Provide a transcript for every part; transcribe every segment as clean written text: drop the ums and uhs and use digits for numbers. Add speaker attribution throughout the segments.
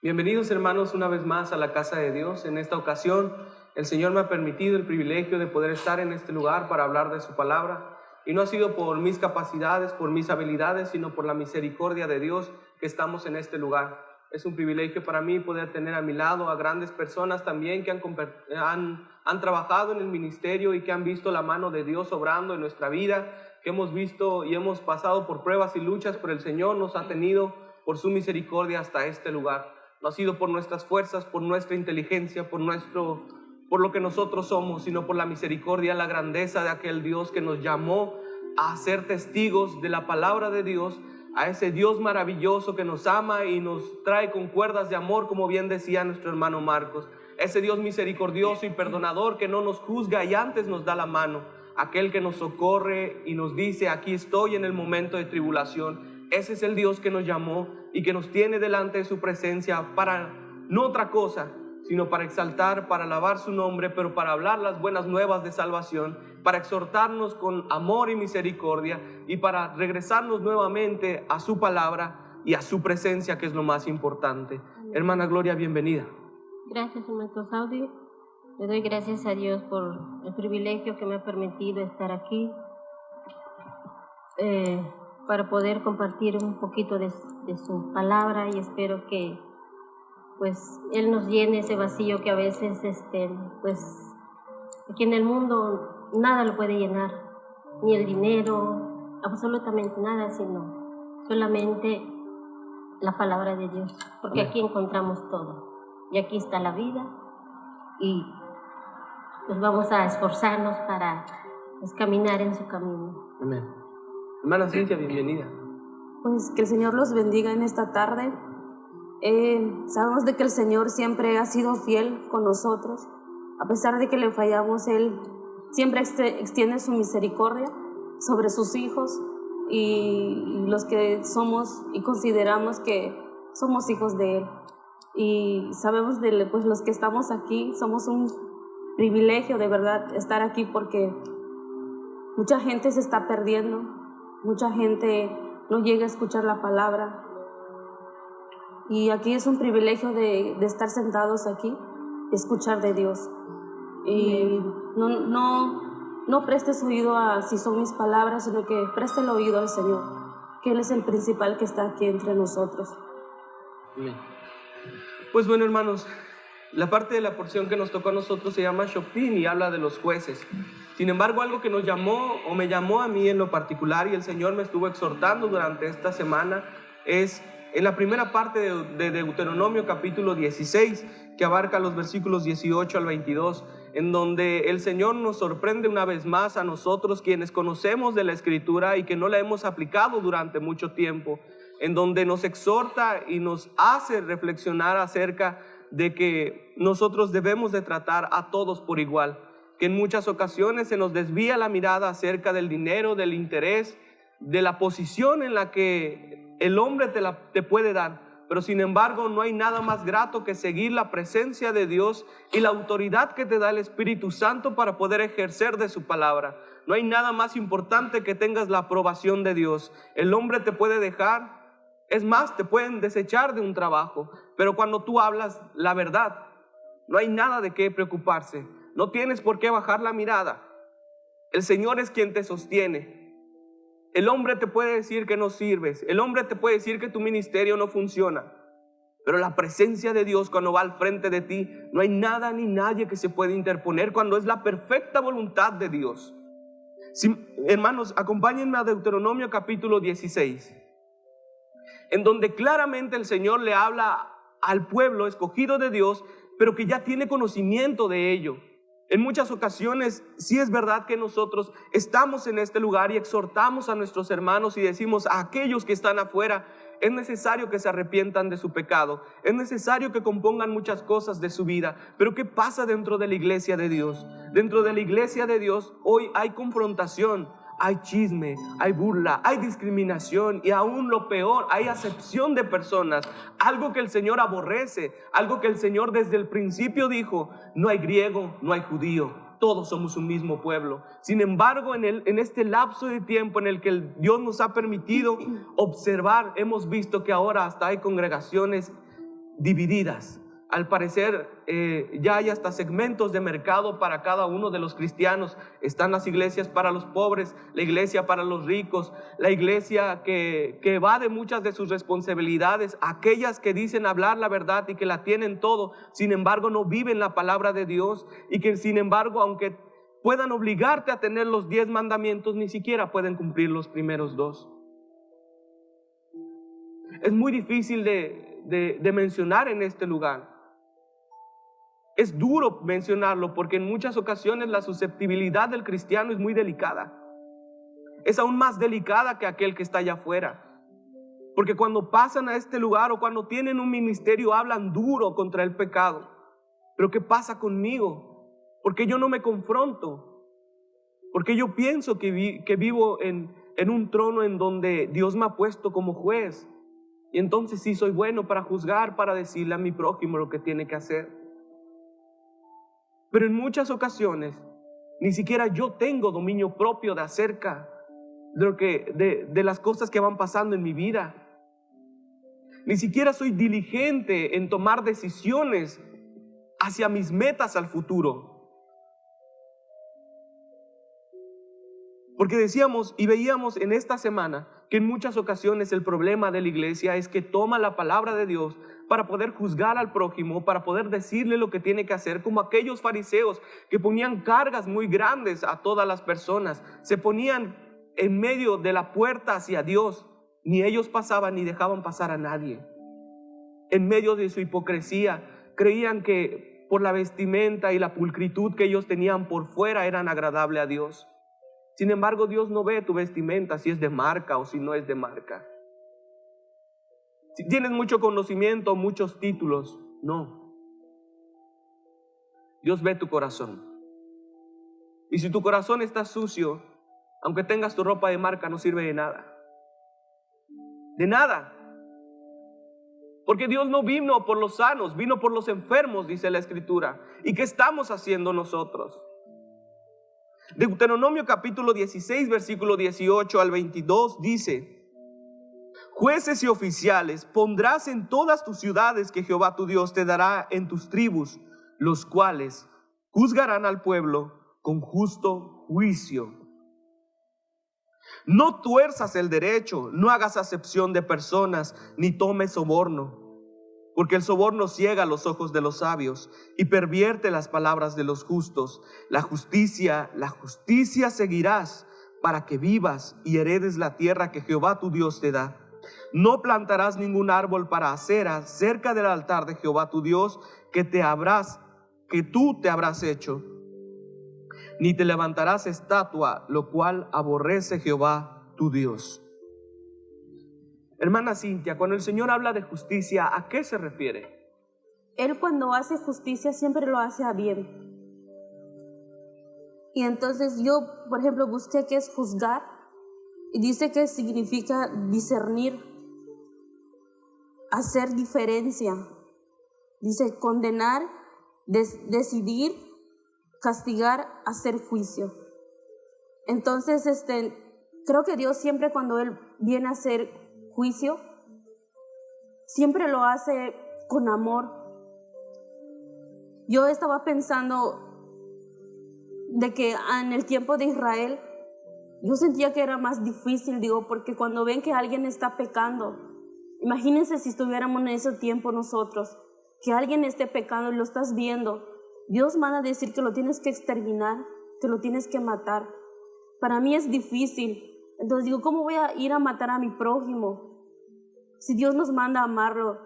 Speaker 1: Bienvenidos, hermanos, una vez más a la casa de Dios. En esta ocasión el Señor me ha permitido el privilegio de poder estar en este lugar para hablar de su palabra, y no ha sido por mis capacidades, por mis habilidades, sino por la misericordia de Dios que estamos en este lugar. Es un privilegio para mí poder tener a mi lado a grandes personas también que han trabajado en el ministerio y que han visto la mano de Dios obrando en nuestra vida, que hemos visto y hemos pasado por pruebas y luchas, pero el Señor nos ha tenido por su misericordia hasta este lugar. No ha sido por nuestras fuerzas, por nuestra inteligencia, por lo que nosotros somos, sino por la misericordia, la grandeza de aquel Dios que nos llamó a ser testigos de la palabra de Dios, a ese Dios maravilloso que nos ama y nos trae con cuerdas de amor, como bien decía nuestro hermano Marcos. Ese Dios misericordioso y perdonador que no nos juzga y antes nos da la mano. Aquel que nos socorre y nos dice: aquí estoy en el momento de tribulación. Ese es el Dios que nos llamó y que nos tiene delante de su presencia para no otra cosa, sino para exaltar, para alabar su nombre, pero para hablar las buenas nuevas de salvación, para exhortarnos con amor y misericordia y para regresarnos nuevamente a su palabra y a su presencia, que es lo más importante. Hermana Gloria, bienvenida.
Speaker 2: Gracias, hermano Saudi. Le doy gracias a Dios por el privilegio que me ha permitido estar aquí para poder compartir un poquito de su palabra, y espero que pues Él nos llene ese vacío que a veces pues aquí en el mundo nada lo puede llenar, ni el dinero, absolutamente nada, sino solamente la palabra de Dios, porque aquí encontramos todo y aquí está la vida, y pues vamos a esforzarnos para pues caminar en su camino.
Speaker 1: Amén. Hermana Cintia, bienvenida.
Speaker 3: Pues que el Señor los bendiga en esta tarde. Sabemos de que el Señor siempre ha sido fiel con nosotros. A pesar de que le fallamos, Él siempre extiende su misericordia sobre sus hijos y los que somos y consideramos que somos hijos de Él. Y sabemos de pues, los que estamos aquí, somos un privilegio de verdad estar aquí, porque mucha gente se está perdiendo, mucha gente no llega a escuchar la palabra. Y aquí es un privilegio de estar sentados aquí, escuchar de Dios. Y no prestes oído a si son mis palabras, sino que preste el oído al Señor, que Él es el principal que está aquí entre nosotros.
Speaker 1: Bien. Pues bueno, hermanos, la parte de la porción que nos tocó a nosotros se llama Shoftim y habla de los jueces. Sin embargo, algo que nos llamó o me llamó a mí en lo particular, y el Señor me estuvo exhortando durante esta semana, es en la primera parte de Deuteronomio capítulo 16, que abarca los versículos 18 al 22, en donde el Señor nos sorprende una vez más a nosotros, quienes conocemos de la Escritura y que no la hemos aplicado durante mucho tiempo, en donde nos exhorta y nos hace reflexionar acerca de que nosotros debemos de tratar a todos por igual, que en muchas ocasiones se nos desvía la mirada acerca del dinero, del interés, de la posición en la que el hombre te puede dar, pero sin embargo no hay nada más grato que seguir la presencia de Dios y la autoridad que te da el Espíritu Santo para poder ejercer de su palabra. No hay nada más importante que tengas la aprobación de Dios. El hombre te puede dejar, es más, te pueden desechar de un trabajo, pero cuando tú hablas la verdad, no hay nada de qué preocuparse. No tienes por qué bajar la mirada. El Señor es quien te sostiene. El hombre te puede decir que no sirves, el hombre te puede decir que tu ministerio no funciona, pero la presencia de Dios, cuando va al frente de ti, no hay nada ni nadie que se pueda interponer, cuando es la perfecta voluntad de Dios. Hermanos, acompáñenme a Deuteronomio capítulo 16, en donde claramente el Señor le habla al pueblo escogido de Dios, pero que ya tiene conocimiento de ello. En muchas ocasiones sí es verdad que nosotros estamos en este lugar y exhortamos a nuestros hermanos y decimos a aquellos que están afuera: es necesario que se arrepientan de su pecado, es necesario que compongan muchas cosas de su vida. Pero ¿qué pasa dentro de la iglesia de Dios? Dentro de la iglesia de Dios hoy hay confrontación, hay chisme, hay burla, hay discriminación y aún lo peor, hay acepción de personas. Algo que el Señor aborrece, algo que el Señor desde el principio dijo: no hay griego, no hay judío, todos somos un mismo pueblo. Sin embargo, en este lapso de tiempo en el que Dios nos ha permitido observar, hemos visto que ahora hasta hay congregaciones divididas. Al parecer ya hay hasta segmentos de mercado para cada uno de los cristianos. Están las iglesias para los pobres, la iglesia para los ricos, la iglesia que evade muchas de sus responsabilidades, aquellas que dicen hablar la verdad y que la tienen todo, sin embargo no viven la palabra de Dios, y que sin embargo, aunque puedan obligarte a tener los 10 mandamientos, ni siquiera pueden cumplir los primeros 2. Es muy difícil de mencionar en este lugar. Es duro mencionarlo porque en muchas ocasiones la susceptibilidad del cristiano es muy delicada. Es aún más delicada que aquel que está allá afuera. Porque cuando pasan a este lugar o cuando tienen un ministerio hablan duro contra el pecado. Pero ¿qué pasa conmigo? Porque yo no me confronto. Porque yo pienso que vivo en un trono en donde Dios me ha puesto como juez. Y entonces sí soy bueno para juzgar, para decirle a mi prójimo lo que tiene que hacer. Pero en muchas ocasiones ni siquiera yo tengo dominio propio de acerca de las cosas que van pasando en mi vida. Ni siquiera soy diligente en tomar decisiones hacia mis metas al futuro. Porque decíamos y veíamos en esta semana que en muchas ocasiones el problema de la iglesia es que toma la palabra de Dios para poder juzgar al prójimo, para poder decirle lo que tiene que hacer, como aquellos fariseos que ponían cargas muy grandes a todas las personas, se ponían en medio de la puerta hacia Dios, ni ellos pasaban ni dejaban pasar a nadie. En medio de su hipocresía, creían que por la vestimenta y la pulcritud que ellos tenían por fuera eran agradables a Dios. Sin embargo, Dios no ve tu vestimenta, si es de marca o si no es de marca. Si tienes mucho conocimiento, muchos títulos, no. Dios ve tu corazón. Y si tu corazón está sucio, aunque tengas tu ropa de marca, no sirve de nada. De nada. Porque Dios no vino por los sanos, vino por los enfermos, dice la Escritura. ¿Y qué estamos haciendo nosotros? Deuteronomio capítulo 16, versículo 18 al 22 dice: jueces y oficiales pondrás en todas tus ciudades que Jehová tu Dios te dará en tus tribus, los cuales juzgarán al pueblo con justo juicio. No tuerzas el derecho, no hagas acepción de personas, ni tomes soborno, porque el soborno ciega los ojos de los sabios y pervierte las palabras de los justos. La justicia seguirás para que vivas y heredes la tierra que Jehová tu Dios te da. No plantarás ningún árbol para acera cerca del altar de Jehová tu Dios que tú te habrás hecho, ni te levantarás estatua, lo cual aborrece Jehová tu Dios. Hermana Cintia, cuando el Señor habla de justicia, ¿a qué se refiere?
Speaker 3: Él cuando hace justicia siempre lo hace a bien. Y entonces yo, por ejemplo, busqué qué es juzgar y dice que significa discernir, hacer diferencia. Dice condenar, decidir, castigar, hacer juicio. Entonces, creo que Dios siempre cuando Él viene a hacer juicio, siempre lo hace con amor. Yo estaba pensando de que en el tiempo de Israel, yo sentía que era más difícil, porque cuando ven que alguien está pecando, imagínense si estuviéramos en ese tiempo nosotros, que alguien esté pecando y lo estás viendo, Dios manda a decir que lo tienes que exterminar, que lo tienes que matar. Para mí es difícil. Entonces digo, ¿cómo voy a ir a matar a mi prójimo si Dios nos manda a amarlo?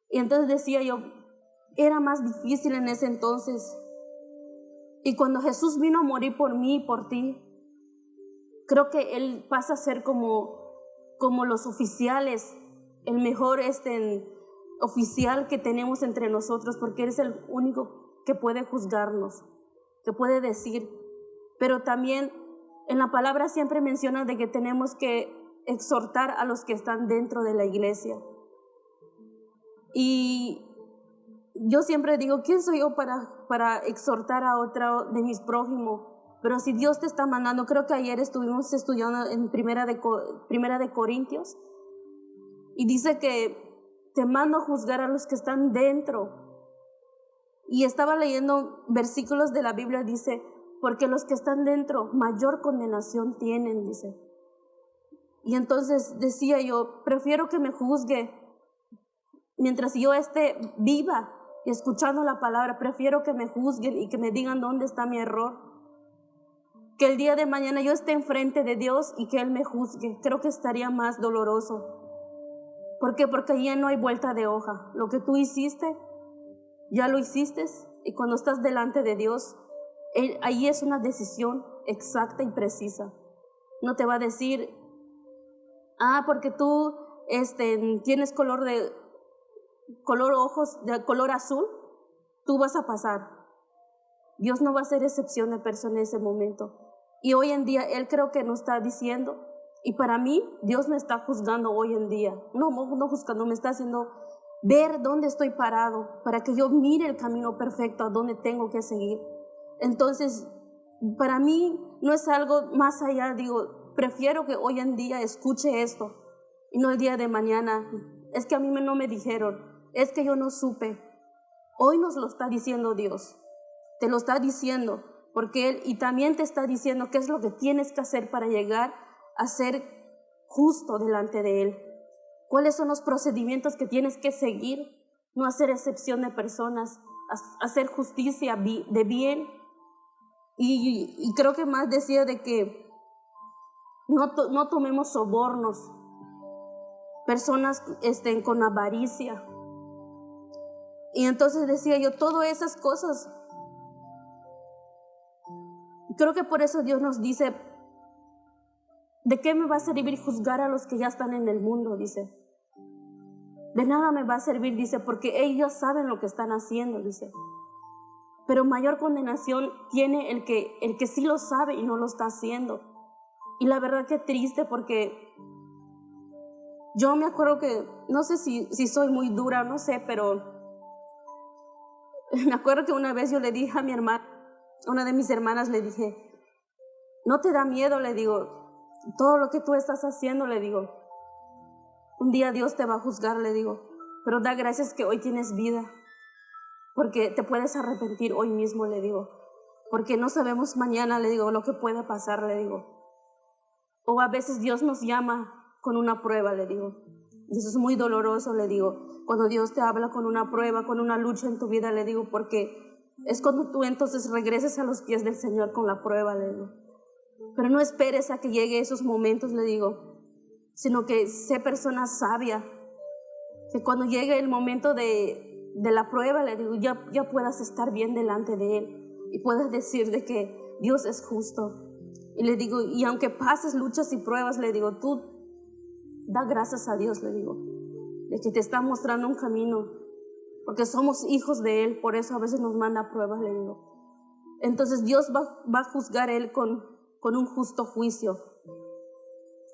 Speaker 3: Y entonces decía yo, era más difícil en ese entonces. Y cuando Jesús vino a morir por mí y por ti, creo que Él pasa a ser como los oficiales, el mejor oficial que tenemos entre nosotros, porque Él es el único que puede juzgarnos, que puede decir. Pero también en la palabra siempre menciona de que tenemos que exhortar a los que están dentro de la iglesia. Y yo siempre digo, ¿quién soy yo para exhortar a otro de mis prójimos? Pero si Dios te está mandando, creo que ayer estuvimos estudiando en Primera de Corintios, y dice que te mando a juzgar a los que están dentro. Y estaba leyendo versículos de la Biblia, dice, porque los que están dentro mayor condenación tienen, dice. Y entonces decía yo, prefiero que me juzgue mientras yo esté viva y escuchando la palabra, prefiero que me juzguen y que me digan dónde está mi error, que el día de mañana yo esté enfrente de Dios y que Él me juzgue. Creo que estaría más doloroso. ¿Por qué? Porque allí no hay vuelta de hoja. Lo que tú hiciste, ya lo hiciste, y cuando estás delante de Dios, ahí es una decisión exacta y precisa. No te va a decir, porque tú tienes color ojos, de color azul, tú vas a pasar. Dios no va a hacer excepción de persona en ese momento. Y hoy en día Él creo que nos está diciendo, y para mí Dios me está juzgando hoy en día, no juzgando, me está haciendo ver dónde estoy parado, para que yo mire el camino perfecto a dónde tengo que seguir. Entonces, para mí no es algo más allá, digo, prefiero que hoy en día escuche esto, y no el día de mañana, es que a mí no me dijeron, es que yo no supe. Hoy nos lo está diciendo Dios, te lo está diciendo, porque Él, y también te está diciendo qué es lo que tienes que hacer para llegar a ser justo delante de Él. ¿Cuáles son los procedimientos que tienes que seguir? No hacer excepción de personas, hacer justicia de bien. Y creo que más decía de que no tomemos sobornos, personas con avaricia. Y entonces decía yo, todas esas cosas, creo que por eso Dios nos dice, ¿de qué me va a servir juzgar a los que ya están en el mundo? Dice, de nada me va a servir, dice, porque ellos saben lo que están haciendo, dice. Pero mayor condenación tiene el que sí lo sabe y no lo está haciendo. Y la verdad que triste, porque yo me acuerdo que, no sé si soy muy dura, no sé, pero me acuerdo que una vez yo le dije a mi hermana, una de mis hermanas, le dije, ¿no te da miedo? Le digo, todo lo que tú estás haciendo, le digo, un día Dios te va a juzgar, le digo, pero da gracias que hoy tienes vida, porque te puedes arrepentir hoy mismo, le digo, porque no sabemos mañana, le digo, lo que puede pasar, le digo. O a veces Dios nos llama con una prueba, le digo, y eso es muy doloroso, le digo, cuando Dios te habla con una prueba, con una lucha en tu vida, le digo, porque es cuando tú entonces regreses a los pies del Señor con la prueba, le digo. Pero no esperes a que llegue esos momentos, le digo, sino que sé persona sabia, que cuando llegue el momento de la prueba, le digo, ya puedas estar bien delante de Él y puedas decir de que Dios es justo. Y le digo, y aunque pases luchas y pruebas, le digo, tú da gracias a Dios, le digo, de que te está mostrando un camino, porque somos hijos de Él, por eso a veces nos manda pruebas, le digo. Entonces Dios va a juzgar a Él con un justo juicio.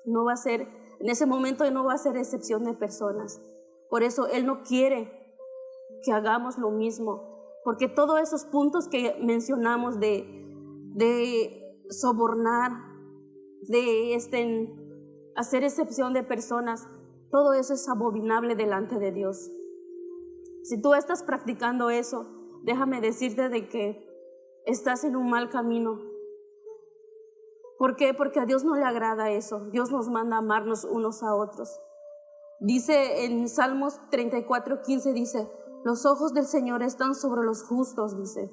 Speaker 3: No va a ser, en ese momento no va a ser excepción de personas. Por eso Él no quiere que hagamos lo mismo, porque todos esos puntos que mencionamos de sobornar, de hacer excepción de personas, todo eso es abominable delante de Dios. Si tú estás practicando eso, déjame decirte de que estás en un mal camino. ¿Por qué? Porque a Dios no le agrada eso. Dios nos manda a amarnos unos a otros. Dice en Salmos 34:15, dice, los ojos del Señor están sobre los justos, dice,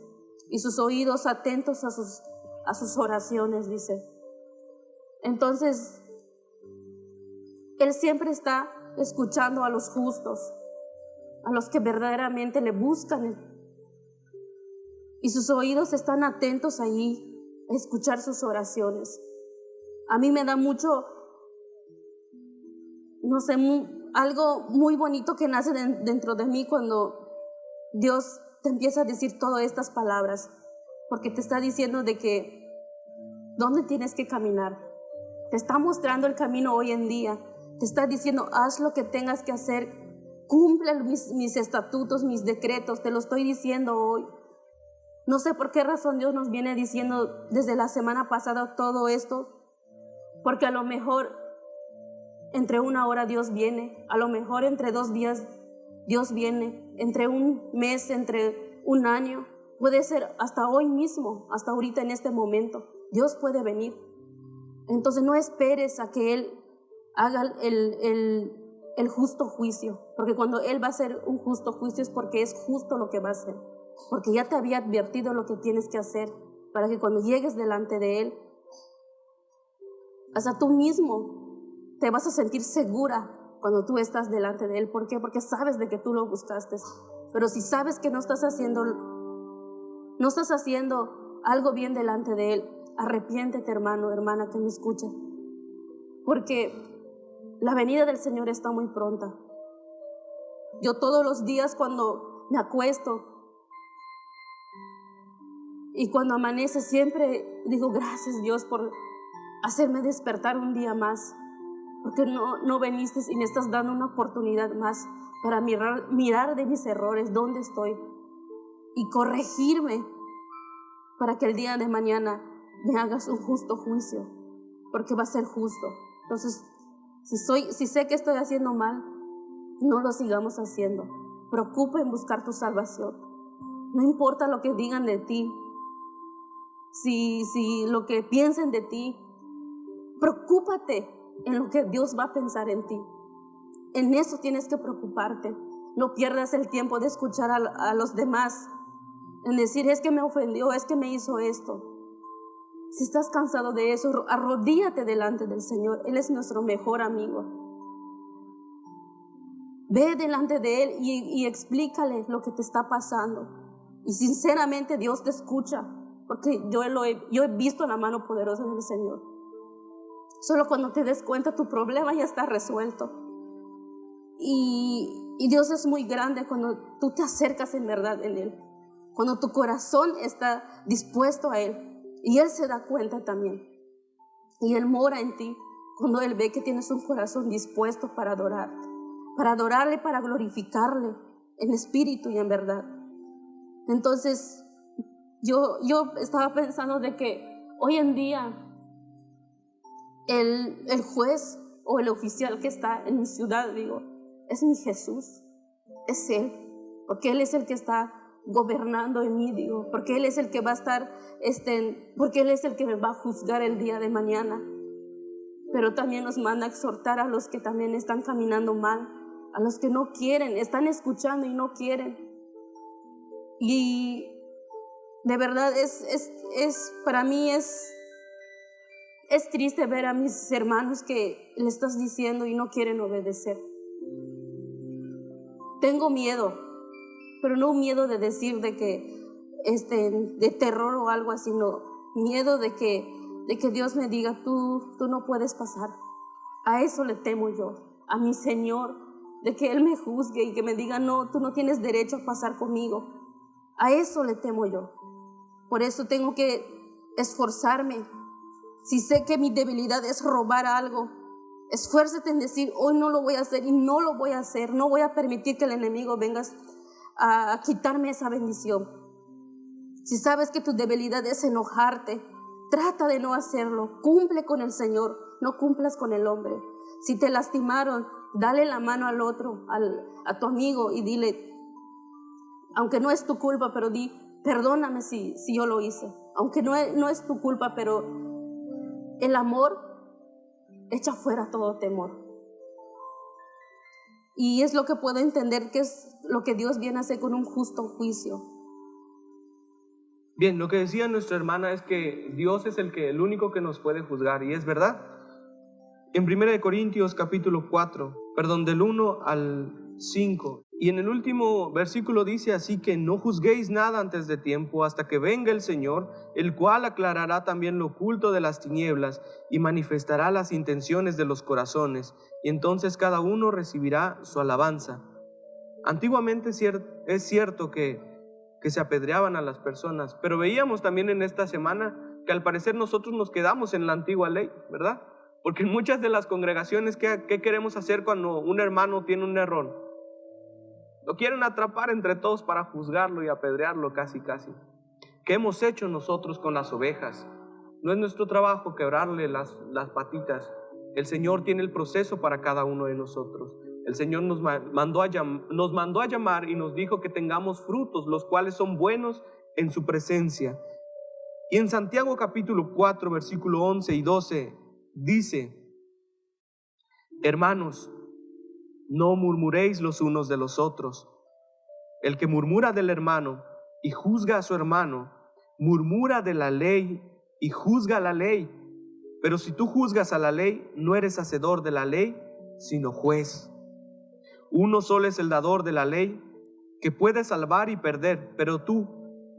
Speaker 3: y sus oídos atentos a sus oraciones, dice. Entonces, Él siempre está escuchando a los justos, a los que verdaderamente le buscan. Y sus oídos están atentos allí a escuchar sus oraciones. A mí me da mucho, no sé, algo muy bonito que nace dentro de mí cuando Dios te empieza a decir todas estas palabras, porque te está diciendo de que dónde tienes que caminar. Te está mostrando el camino hoy en día. Te está diciendo, haz lo que tengas que hacer, cumple mis estatutos, mis decretos, te lo estoy diciendo hoy. No sé por qué razón Dios nos viene diciendo desde la semana pasada todo esto, porque a lo mejor entre una hora Dios viene, a lo mejor entre 2 días Dios viene entre un mes, entre un año, puede ser hasta hoy mismo, hasta ahorita en este momento. Dios puede venir. Entonces no esperes a que Él haga el justo juicio, porque cuando Él va a hacer un justo juicio es porque es justo lo que va a hacer, porque ya te había advertido lo que tienes que hacer para que cuando llegues delante de Él, hasta tú mismo te vas a sentir segura cuando tú estás delante de Él. ¿Por qué? Porque sabes de que tú lo buscaste. Pero si sabes que no estás haciendo algo bien delante de Él, arrepiéntete, hermano, hermana que me escucha, porque la venida del Señor está muy pronta. Yo todos los días cuando me acuesto y cuando amanece siempre digo gracias, Dios, por hacerme despertar un día más, porque no viniste y me estás dando una oportunidad más para mirar de mis errores dónde estoy y corregirme para que el día de mañana me hagas un justo juicio, porque va a ser justo. Entonces, si sé que estoy haciendo mal, no lo sigamos haciendo. Preocupa en buscar tu salvación. No importa lo que digan de ti, si lo que piensen de ti, preocúpate en lo que Dios va a pensar en ti. En eso tienes que preocuparte. No pierdas el tiempo de escuchar a los demás, en decir es que me ofendió, es que me hizo esto. Si estás cansado de eso, arrodíllate delante del Señor. Él es nuestro mejor amigo. Ve delante de Él y explícale lo que te está pasando. Y sinceramente Dios te escucha, porque yo he visto la mano poderosa del Señor. Solo cuando te des cuenta tu problema ya está resuelto. Y Dios es muy grande cuando tú te acercas en verdad en Él. Cuando tu corazón está dispuesto a Él. Y Él se da cuenta también. Y Él mora en ti cuando Él ve que tienes un corazón dispuesto para adorarte, para adorarle, para glorificarle en espíritu y en verdad. Entonces, yo estaba pensando de que hoy en día el juez o el oficial que está en mi ciudad, digo, es mi Jesús, es Él, porque Él es el que está gobernando en mí, digo, porque Él es el que va a estar, porque Él es el que me va a juzgar el día de mañana. Pero también nos manda a exhortar a los que también están caminando mal, a los que no quieren, están escuchando y no quieren. Y de verdad para mí es triste ver a mis hermanos que le estás diciendo y no quieren obedecer. Tengo miedo, pero no miedo de decir de que de terror o algo así, no, miedo de que Dios me diga tú no puedes pasar. A eso le temo yo, a mi Señor, de que Él me juzgue y que me diga no, tú no tienes derecho a pasar conmigo. A eso le temo yo. Por eso tengo que esforzarme. Si sé que mi debilidad es robar algo, esfuérzate en decir hoy no lo voy a hacer y no lo voy a hacer. No voy a permitir que el enemigo venga a quitarme esa bendición. Si sabes que tu debilidad es enojarte, trata de no hacerlo. Cumple con el Señor, no cumplas con el hombre. Si te lastimaron, dale la mano al otro, a tu amigo, y dile, aunque no es tu culpa, pero di, perdóname si yo lo hice. Aunque no es tu culpa, pero el amor echa fuera todo temor. Y es lo que puedo entender que es lo que Dios viene a hacer con un justo juicio.
Speaker 1: Bien, lo que decía nuestra hermana es que Dios es el único que nos puede juzgar, y es verdad. En 1 Corintios capítulo 4, del 1 al 5, y en el último versículo dice así que no juzguéis nada antes de tiempo hasta que venga el Señor, el cual aclarará también lo oculto de las tinieblas y manifestará las intenciones de los corazones, y entonces cada uno recibirá su alabanza. Antiguamente es cierto que se apedreaban a las personas, pero veíamos también en esta semana que al parecer nosotros nos quedamos en la antigua ley, ¿verdad? Porque en muchas de las congregaciones, ¿qué queremos hacer cuando un hermano tiene un error? Lo quieren atrapar entre todos para juzgarlo y apedrearlo casi. ¿Qué hemos hecho nosotros con las ovejas? No es nuestro trabajo quebrarle las patitas. El Señor tiene el proceso para cada uno de nosotros. El Señor nos mandó a llamar y nos dijo que tengamos frutos, los cuales son buenos en su presencia. Y en Santiago capítulo 4, versículo 11 y 12, dice: hermanos, no murmuréis los unos de los otros. El que murmura del hermano y juzga a su hermano, murmura de la ley y juzga la ley. Pero si tú juzgas a la ley, no eres hacedor de la ley, sino juez. Uno solo es el dador de la ley, que puede salvar y perder. Pero tú,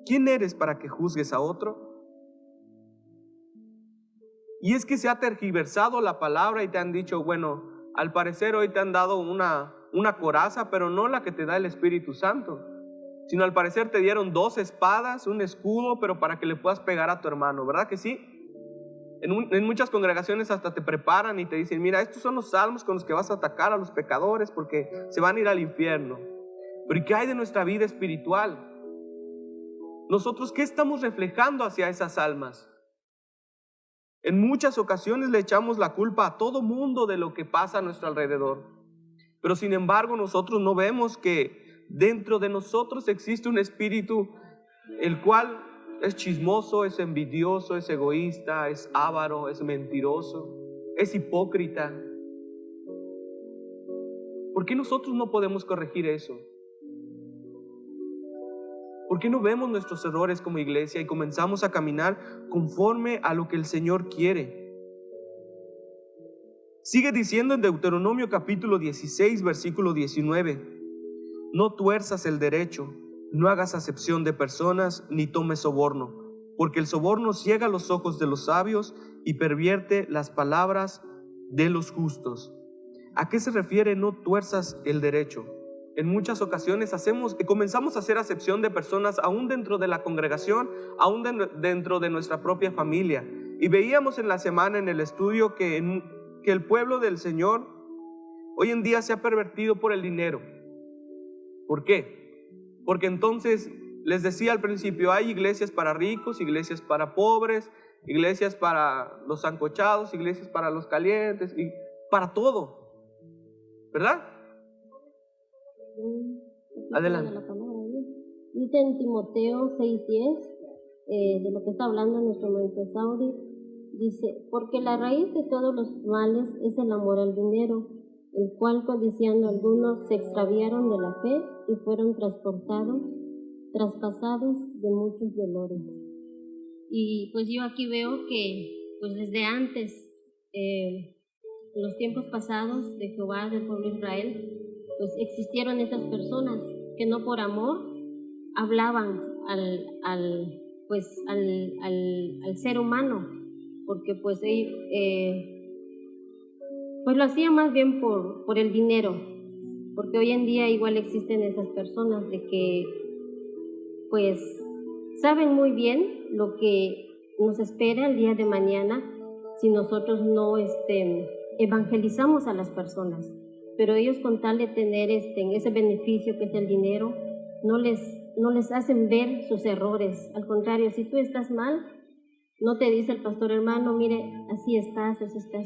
Speaker 1: ¿quién eres para que juzgues a otro? Y es que se ha tergiversado la palabra y te han dicho, bueno, al parecer hoy te han dado una coraza, pero no la que te da el Espíritu Santo, sino al parecer te dieron 2 espadas, un escudo, pero para que le puedas pegar a tu hermano, ¿verdad que sí? En muchas congregaciones hasta te preparan y te dicen, mira, estos son los salmos con los que vas a atacar a los pecadores porque se van a ir al infierno. Pero ¿y qué hay de nuestra vida espiritual? Nosotros, ¿qué estamos reflejando hacia esas almas? En muchas ocasiones le echamos la culpa a todo mundo de lo que pasa a nuestro alrededor. Pero sin embargo nosotros no vemos que dentro de nosotros existe un espíritu el cual es chismoso, es envidioso, es egoísta, es avaro, es mentiroso, es hipócrita. ¿Por qué nosotros no podemos corregir eso? ¿Por qué no vemos nuestros errores como iglesia y comenzamos a caminar conforme a lo que el Señor quiere? Sigue diciendo en Deuteronomio capítulo 16, versículo 19, no tuerzas el derecho, no hagas acepción de personas, ni tomes soborno, porque el soborno ciega los ojos de los sabios y pervierte las palabras de los justos. ¿A qué se refiere no tuerzas el derecho? En muchas ocasiones comenzamos a hacer acepción de personas aún dentro de la congregación, aún dentro de nuestra propia familia. Y veíamos en la semana en el estudio que el pueblo del Señor hoy en día se ha pervertido por el dinero. ¿Por qué? Porque entonces, les decía al principio, hay iglesias para ricos, iglesias para pobres, iglesias para los sancochados, iglesias para los calientes, y para todo, ¿verdad? Adelante.
Speaker 2: Dice en Timoteo 6:10, de lo que está hablando nuestro hermano Saudi, dice, porque la raíz de todos los males es el amor al dinero, el cual codiciando algunos se extraviaron de la fe y fueron traspasados de muchos dolores. Y pues yo aquí veo que pues desde antes, en los tiempos pasados de Jehová, del pueblo de Israel, pues existieron esas personas que no por amor hablaban al ser humano, porque pues lo hacían más bien por el dinero, porque hoy en día igual existen esas personas de que pues saben muy bien lo que nos espera el día de mañana si nosotros no evangelizamos a las personas. Pero ellos con tal de tener ese beneficio que es el dinero, no les hacen ver sus errores. Al contrario, si tú estás mal, no te dice el pastor, hermano, mire, así estás,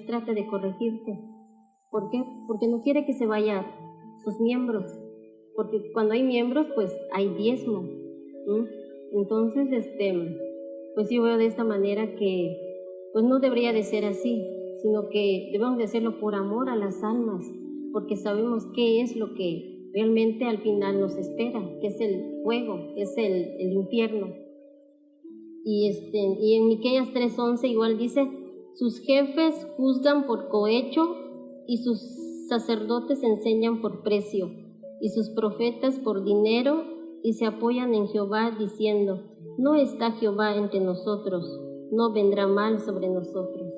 Speaker 2: trata de corregirte. ¿Por qué? Porque no quiere que se vayan sus miembros, porque cuando hay miembros, pues hay diezmo. Entonces, pues yo veo de esta manera que pues no debería de ser así, sino que debemos de hacerlo por amor a las almas, porque sabemos qué es lo que realmente al final nos espera, que es el fuego, que es el infierno. Y en Miqueas 3:11 igual dice, sus jefes juzgan por cohecho y sus sacerdotes enseñan por precio y sus profetas por dinero y se apoyan en Jehová diciendo, no está Jehová entre nosotros, no vendrá mal sobre nosotros.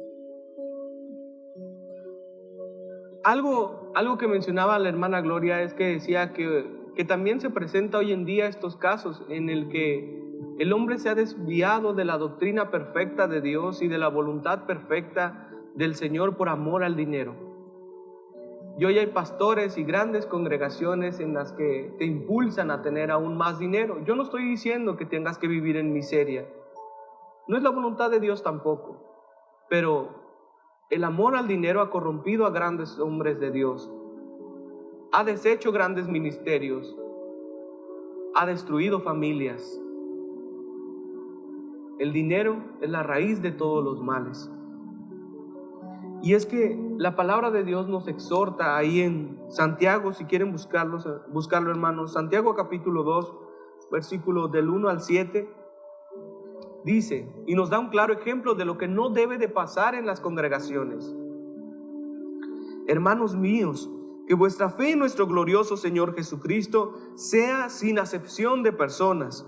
Speaker 1: Algo que mencionaba la hermana Gloria es que decía que también se presenta hoy en día estos casos en el que el hombre se ha desviado de la doctrina perfecta de Dios y de la voluntad perfecta del Señor por amor al dinero. Y hoy hay pastores y grandes congregaciones en las que te impulsan a tener aún más dinero. Yo no estoy diciendo que tengas que vivir en miseria. No es la voluntad de Dios tampoco. Pero el amor al dinero ha corrompido a grandes hombres de Dios. ha deshecho grandes ministerios, ha destruido familias. El dinero es la raíz de todos los males. Y es que la palabra de Dios nos exhorta ahí en Santiago, si quieren buscarlo hermanos, Santiago capítulo 2, versículos del 1 al 7, dice, y nos da un claro ejemplo de lo que no debe de pasar en las congregaciones. Hermanos míos, que vuestra fe en nuestro glorioso Señor Jesucristo sea sin acepción de personas,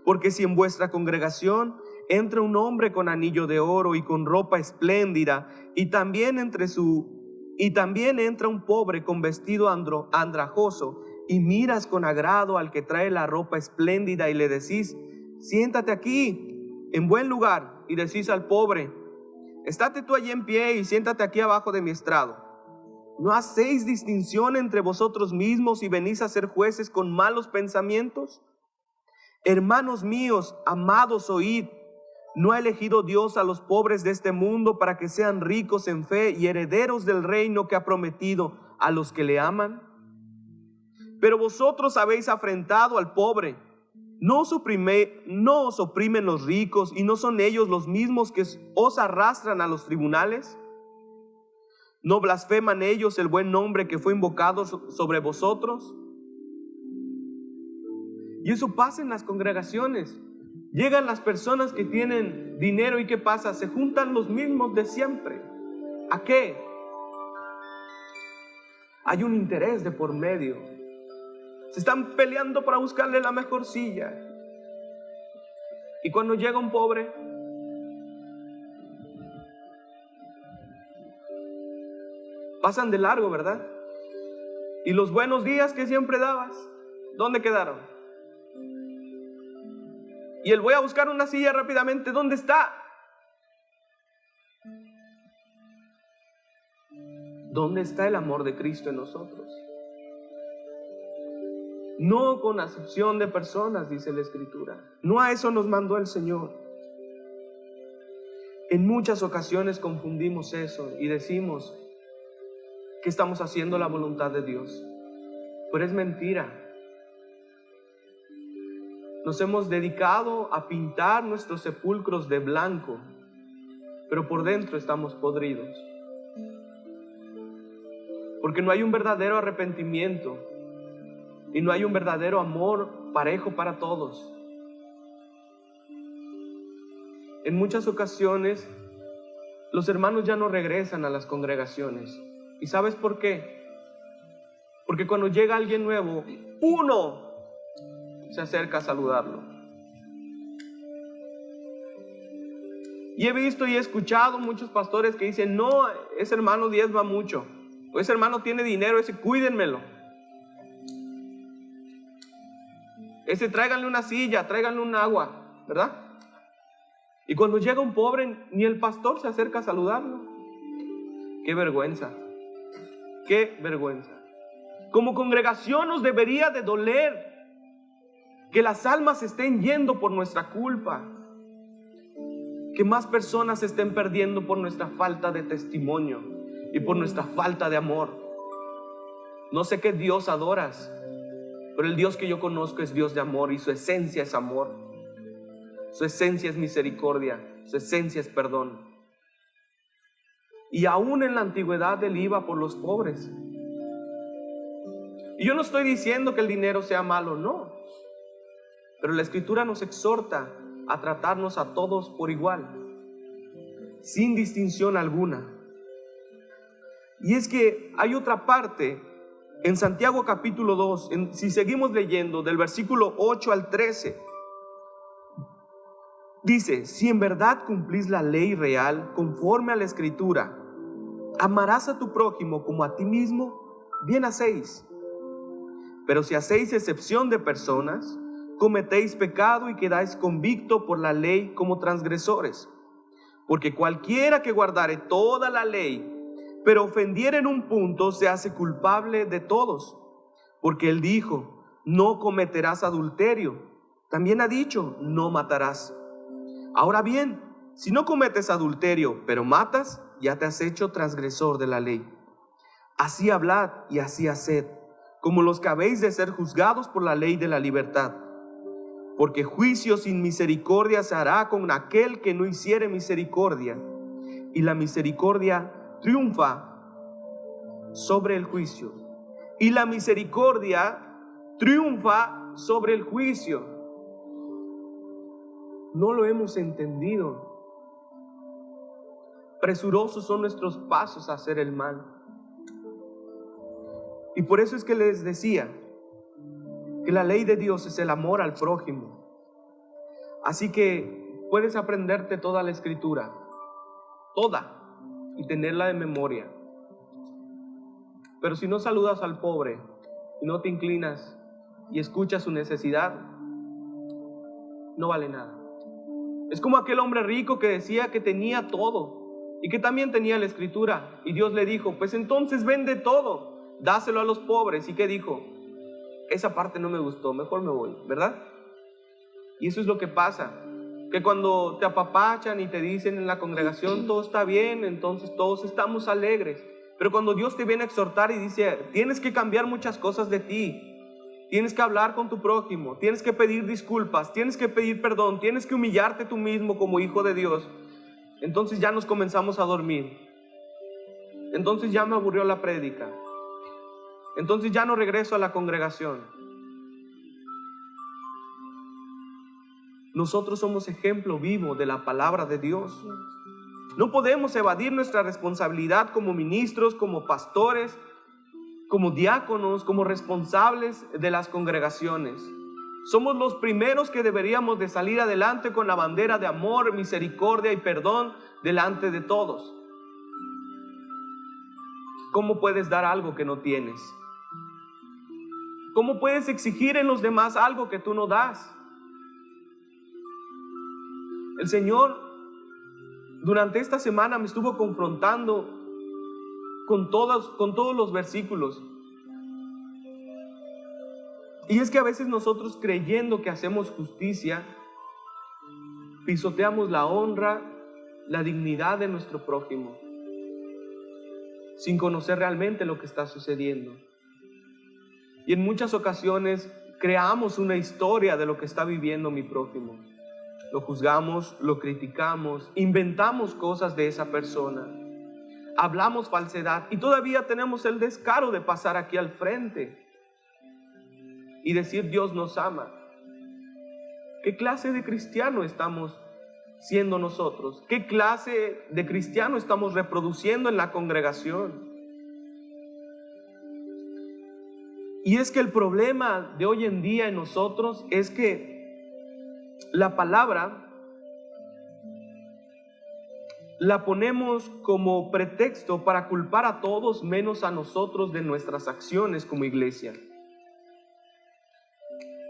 Speaker 1: porque si en vuestra congregación entra un hombre con anillo de oro y con ropa espléndida, y también entra un pobre con vestido andrajoso, y miras con agrado al que trae la ropa espléndida y le decís, siéntate aquí en buen lugar, y decís al pobre, estate tú allí en pie y siéntate aquí abajo de mi estrado. ¿No hacéis distinción entre vosotros mismos y venís a ser jueces con malos pensamientos? Hermanos míos, amados, oíd. ¿No ha elegido Dios a los pobres de este mundo para que sean ricos en fe y herederos del reino que ha prometido a los que le aman? Pero vosotros habéis afrentado al pobre. ¿No os oprimen los ricos y no son ellos los mismos que os arrastran a los tribunales? ¿No blasfeman ellos el buen nombre que fue invocado sobre vosotros? Y eso pasa en las congregaciones. Llegan las personas que tienen dinero y ¿qué pasa? Se juntan los mismos de siempre. ¿A qué? Hay un interés de por medio. Se están peleando para buscarle la mejor silla. Y cuando llega un pobre, pasan de largo, ¿verdad? Y los buenos días que siempre dabas, ¿dónde quedaron? Y el voy a buscar una silla rápidamente, ¿dónde está? ¿Dónde está el amor de Cristo en nosotros? No con acepción de personas, dice la Escritura. No a eso nos mandó el Señor. En muchas ocasiones confundimos eso y decimos que estamos haciendo la voluntad de Dios. Pero es mentira. Nos hemos dedicado a pintar nuestros sepulcros de blanco, pero por dentro estamos podridos. Porque no hay un verdadero arrepentimiento y no hay un verdadero amor parejo para todos. En muchas ocasiones los hermanos ya no regresan a las congregaciones. ¿Y sabes por qué? Porque cuando llega alguien nuevo, uno se acerca a saludarlo. Y he visto y he escuchado muchos pastores que dicen, no, ese hermano diezma mucho, o ese hermano tiene dinero, ese cuídenmelo. Ese tráiganle una silla, tráiganle un agua, ¿verdad? Y cuando llega un pobre, ni el pastor se acerca a saludarlo. ¡Qué vergüenza! ¡Qué vergüenza! Como congregación nos debería de doler que las almas estén yendo por nuestra culpa, que más personas se estén perdiendo por nuestra falta de testimonio y por nuestra falta de amor. No sé qué Dios adoras, pero el Dios que yo conozco es Dios de amor y su esencia es amor, su esencia es misericordia, su esencia es perdón. Y aún en la antigüedad Él iba por los pobres. Y yo no estoy diciendo que el dinero sea malo, no. Pero la Escritura nos exhorta a tratarnos a todos por igual, sin distinción alguna. Y es que hay otra parte en Santiago capítulo 2, si seguimos leyendo del versículo 8 al 13, dice, si en verdad cumplís la ley real conforme a la Escritura, amarás a tu prójimo como a ti mismo, bien hacéis. Pero si hacéis excepción de personas, cometéis pecado y quedáis convicto por la ley como transgresores. Porque cualquiera que guardare toda la ley, pero ofendiere en un punto, se hace culpable de todos. Porque Él dijo, no cometerás adulterio. También ha dicho, no matarás. Ahora bien, si no cometes adulterio, pero matas, ya te has hecho transgresor de la ley. Así hablad y así haced, como los que habéis de ser juzgados por la ley de la libertad. Porque juicio sin misericordia se hará con aquel que no hiciere misericordia, y la misericordia triunfa sobre el juicio. Y la misericordia triunfa sobre el juicio. No lo hemos entendido. Presurosos son nuestros pasos a hacer el mal. Y por eso es que les decía que la ley de Dios es el amor al prójimo. Así que puedes aprenderte toda la escritura, toda, y tenerla de memoria. Pero si no saludas al pobre y no te inclinas y escuchas su necesidad, no vale nada. Es como aquel hombre rico que decía que tenía todo y que también tenía la escritura, y Dios le dijo, pues entonces vende todo, dáselo a los pobres. ¿Y qué dijo? Esa parte no me gustó, mejor me voy, ¿verdad? Y eso es lo que pasa, que cuando te apapachan y te dicen en la congregación todo está bien, entonces todos estamos alegres. Pero cuando Dios te viene a exhortar y dice, tienes que cambiar muchas cosas de ti, tienes que hablar con tu prójimo, tienes que pedir disculpas, tienes que pedir perdón, tienes que humillarte tú mismo como hijo de Dios, entonces ya nos comenzamos a dormir. Entonces ya me aburrió la prédica. Entonces ya no regreso a la congregación. Nosotros somos ejemplo vivo de la palabra de Dios. No podemos evadir nuestra responsabilidad como ministros, como pastores, como diáconos, como responsables de las congregaciones. Somos los primeros que deberíamos de salir adelante con la bandera de amor, misericordia y perdón delante de todos. ¿Cómo puedes dar algo que no tienes? ¿Cómo puedes exigir en los demás algo que tú no das? El Señor durante esta semana me estuvo confrontando con todos los versículos. Y es que a veces nosotros, creyendo que hacemos justicia, pisoteamos la honra, la dignidad de nuestro prójimo, sin conocer realmente lo que está sucediendo. Y en muchas ocasiones creamos una historia de lo que está viviendo mi prójimo. Lo juzgamos, lo criticamos, inventamos cosas de esa persona, hablamos falsedad y todavía tenemos el descaro de pasar aquí al frente y decir Dios nos ama. ¿Qué clase de cristiano estamos siendo nosotros? ¿Qué clase de cristiano estamos reproduciendo en la congregación? Y es que el problema de hoy en día en nosotros es que la palabra la ponemos como pretexto para culpar a todos menos a nosotros de nuestras acciones como iglesia.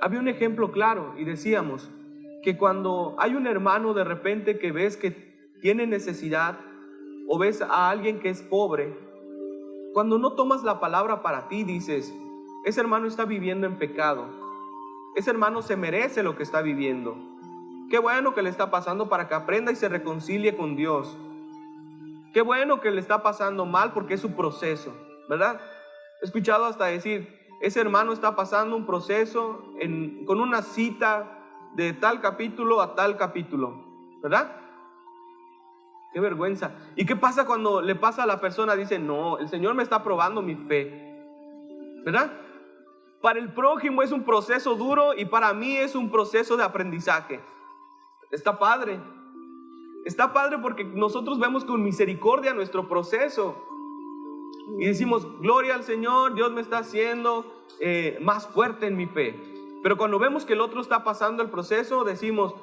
Speaker 1: Había un ejemplo claro y decíamos que cuando hay un hermano de repente que ves que tiene necesidad o ves a alguien que es pobre, cuando no tomas la palabra para ti dices, ese hermano está viviendo en pecado, ese hermano se merece lo que está viviendo, qué bueno que le está pasando para que aprenda y se reconcilie con Dios, qué bueno que le está pasando mal porque es su proceso, ¿verdad? He escuchado hasta decir, ese hermano está pasando un proceso con una cita de tal capítulo a tal capítulo, ¿verdad? Qué vergüenza. ¿Y qué pasa cuando le pasa a la persona? Dice, no, el Señor me está probando mi fe, ¿verdad? Para el prójimo es un proceso duro y para mí es un proceso de aprendizaje. Está padre. Está padre porque nosotros vemos con misericordia nuestro proceso y decimos, gloria al Señor, Dios me está haciendo más fuerte en mi fe. Pero cuando vemos que el otro está pasando el proceso, decimos,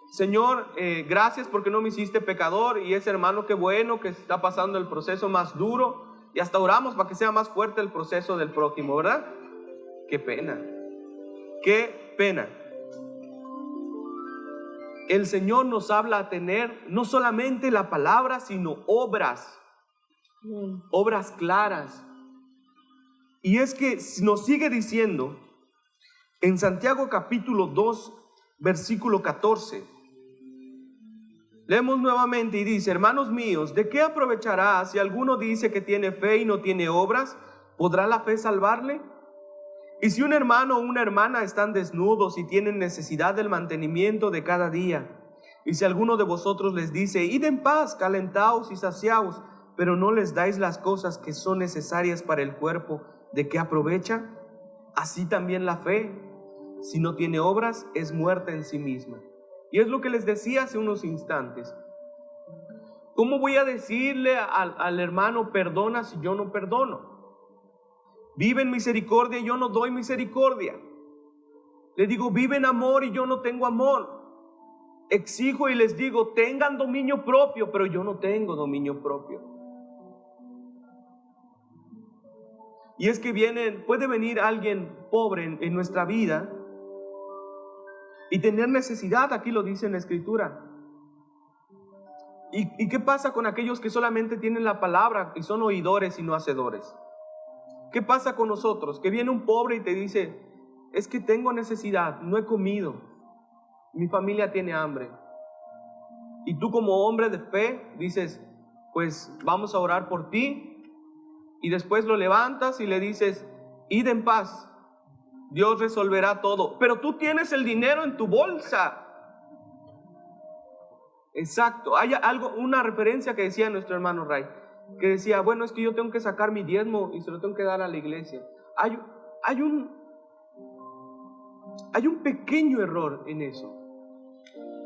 Speaker 1: Señor, gracias porque no me hiciste pecador, y ese hermano qué bueno que está pasando el proceso más duro, y hasta oramos para que sea más fuerte el proceso del prójimo, ¿verdad? Qué pena, qué pena. El Señor nos habla a tener no solamente la palabra, sino obras, obras claras. Y es que nos sigue diciendo en Santiago capítulo 2, versículo 14. Leemos nuevamente y dice, hermanos míos, ¿de qué aprovechará si alguno dice que tiene fe y no tiene obras? ¿Podrá la fe salvarle? Y si un hermano o una hermana están desnudos y tienen necesidad del mantenimiento de cada día, y si alguno de vosotros les dice, id en paz, calentaos y saciaos, pero no les dais las cosas que son necesarias para el cuerpo, ¿de qué aprovecha? Así también la fe, si no tiene obras, es muerta en sí misma. Y es lo que les decía hace unos instantes. ¿Cómo voy a decirle al hermano perdona si yo no perdono? Vive en misericordia y yo no doy misericordia. Le digo, vive en amor y yo no tengo amor. Exijo y les digo, tengan dominio propio, pero yo no tengo dominio propio. Y es que puede venir alguien pobre en nuestra vida y tener necesidad, aquí lo dice en la Escritura. ¿Y qué pasa con aquellos que solamente tienen la palabra y son oidores y no hacedores? ¿Qué pasa con nosotros? Que viene un pobre y te dice, es que tengo necesidad, no he comido, mi familia tiene hambre. Y tú como hombre de fe dices, pues vamos a orar por ti. Y después lo levantas y le dices, id en paz, Dios resolverá todo. Pero tú tienes el dinero en tu bolsa. Exacto, hay una referencia que decía nuestro hermano Ray, que decía, bueno, es que yo tengo que sacar mi diezmo y se lo tengo que dar a la iglesia. Hay un pequeño error en eso.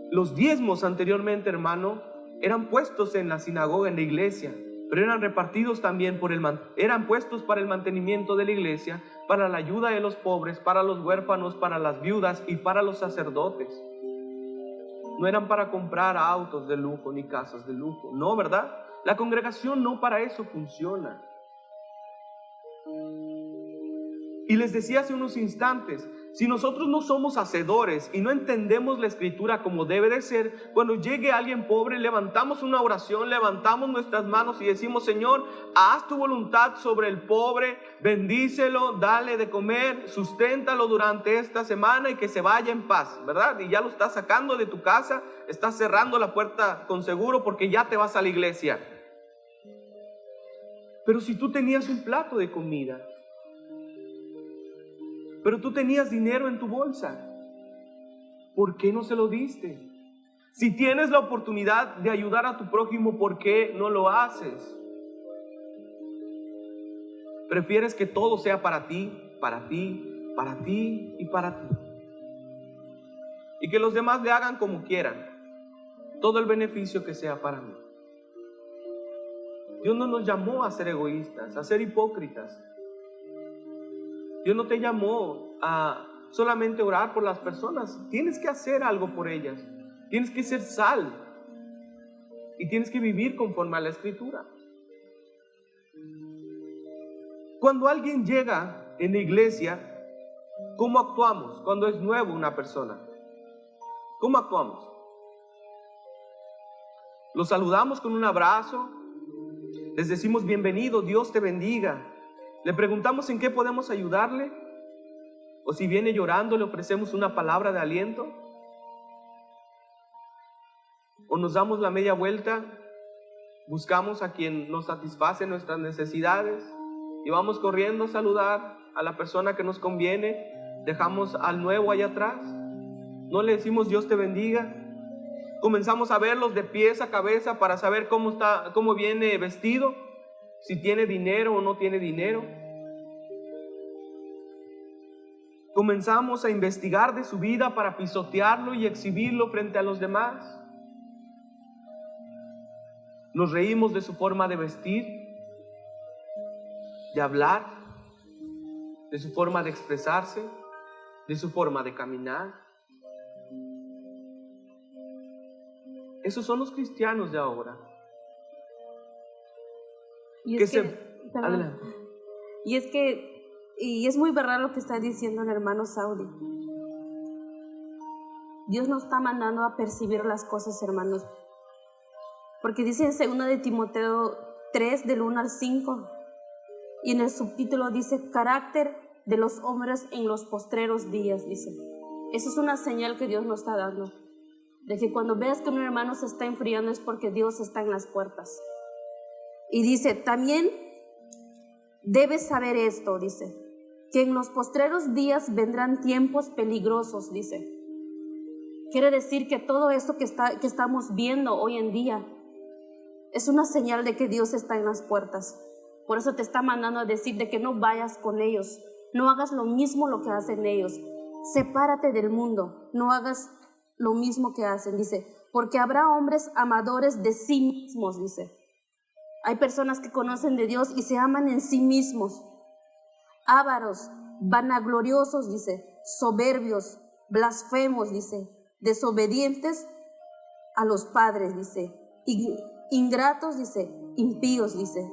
Speaker 1: Los diezmos anteriormente, hermano, eran puestos en la sinagoga, en la iglesia, pero eran repartidos también eran puestos para el mantenimiento de la iglesia, para la ayuda de los pobres, para los huérfanos, para las viudas y para los sacerdotes. No eran para comprar autos de lujo ni casas de lujo, no, ¿verdad? La congregación no para eso funciona. Y les decía hace unos instantes, si nosotros no somos hacedores y no entendemos la Escritura como debe de ser, cuando llegue alguien pobre, levantamos una oración, levantamos nuestras manos y decimos, Señor, haz tu voluntad sobre el pobre, bendícelo, dale de comer, susténtalo durante esta semana y que se vaya en paz, ¿verdad? Y ya lo estás sacando de tu casa, estás cerrando la puerta con seguro porque ya te vas a la iglesia. Pero si tú tenías un plato de comida, pero tú tenías dinero en tu bolsa, ¿por qué no se lo diste? Si tienes la oportunidad de ayudar a tu prójimo, ¿por qué no lo haces? Prefieres que todo sea para ti, para ti, para ti y para ti. Y que los demás le hagan como quieran. Todo el beneficio que sea para mí. Dios no nos llamó a ser egoístas, a ser hipócritas. Dios no te llamó a solamente orar por las personas. Tienes que hacer algo por ellas. Tienes que ser sal. Y tienes que vivir conforme a la Escritura. Cuando alguien llega en la iglesia, ¿cómo actuamos? Cuando es nuevo una persona, ¿cómo actuamos? Los saludamos con un abrazo. Les decimos bienvenido, Dios te bendiga. Le preguntamos en qué podemos ayudarle, o si viene llorando le ofrecemos una palabra de aliento, o nos damos la media vuelta, buscamos a quien nos satisface nuestras necesidades y vamos corriendo a saludar a la persona que nos conviene, dejamos al nuevo allá atrás, no le decimos Dios te bendiga, comenzamos a verlos de pies a cabeza para saber cómo viene vestido, si tiene dinero o no tiene dinero. Comenzamos a investigar de su vida para pisotearlo y exhibirlo frente a los demás. Nos reímos de su forma de vestir, de hablar, de su forma de expresarse, de su forma de caminar. Esos son los cristianos de ahora. Adelante.
Speaker 3: Y es muy verdad lo que está diciendo el hermano Saudi. Dios nos está mandando a percibir las cosas, hermanos. Porque dice en 2 de Timoteo 3, del 1 al 5, y en el subtítulo dice, carácter de los hombres en los postreros días, dice. Eso es una señal que Dios nos está dando, de que cuando veas que un hermano se está enfriando es porque Dios está en las puertas. Y dice, también debes saber esto, dice, que en los postreros días vendrán tiempos peligrosos, dice. Quiere decir que todo esto que estamos viendo hoy en día es una señal de que Dios está en las puertas. Por eso te está mandando a decir de que no vayas con ellos, no hagas lo mismo lo que hacen ellos. Sepárate del mundo, no hagas lo mismo que hacen, dice, porque habrá hombres amadores de sí mismos, dice. Hay personas que conocen de Dios y se aman en sí mismos. Ávaros, vanagloriosos, dice, soberbios, blasfemos, dice, desobedientes a los padres, dice, ingratos, dice, impíos, dice,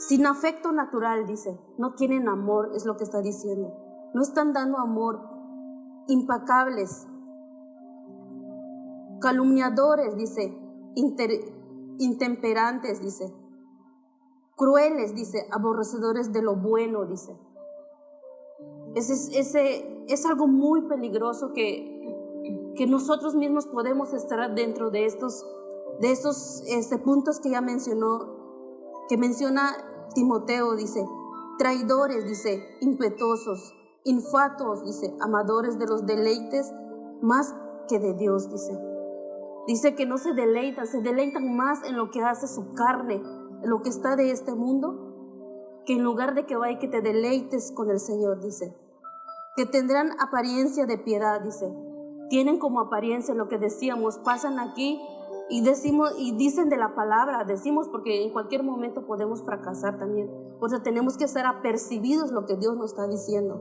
Speaker 3: sin afecto natural, dice, no tienen amor, es lo que está diciendo, no están dando amor, impacables, calumniadores, dice, intemperantes, dice, crueles, dice, aborrecedores de lo bueno, dice. Es algo muy peligroso que nosotros mismos podemos estar dentro de estos puntos que ya que menciona Timoteo, dice, traidores, dice, impetuosos, infatuos, dice, amadores de los deleites más que de Dios, dice. Dice que no se deleitan más en lo que hace su carne, en lo que está de este mundo, que en lugar de que vaya y que te deleites con el Señor, dice. Que tendrán apariencia de piedad, dice. Tienen como apariencia lo que decíamos, pasan aquí y dicen de la palabra, decimos porque en cualquier momento podemos fracasar también. Por eso tenemos que estar apercibidos lo que Dios nos está diciendo.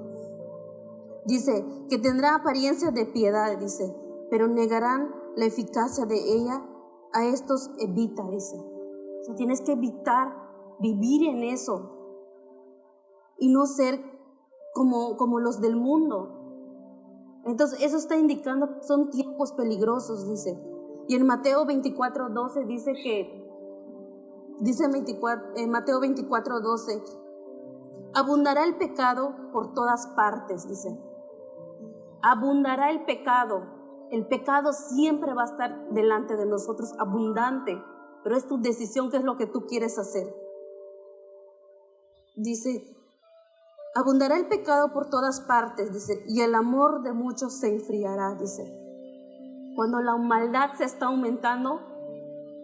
Speaker 3: Dice que tendrá apariencia de piedad, dice, pero negarán la eficacia de ella. A estos evita, dice. O sea, tienes que evitar vivir en eso y no ser como los del mundo. Entonces eso está indicando, son tiempos peligrosos, dice. Y en Mateo 24:12 dice en Mateo 24:12, abundará el pecado por todas partes, dice. Abundará el pecado. El pecado siempre va a estar delante de nosotros, abundante, pero es tu decisión, qué es lo que tú quieres hacer. Dice, abundará el pecado por todas partes, dice, y el amor de muchos se enfriará, dice. Cuando la maldad se está aumentando,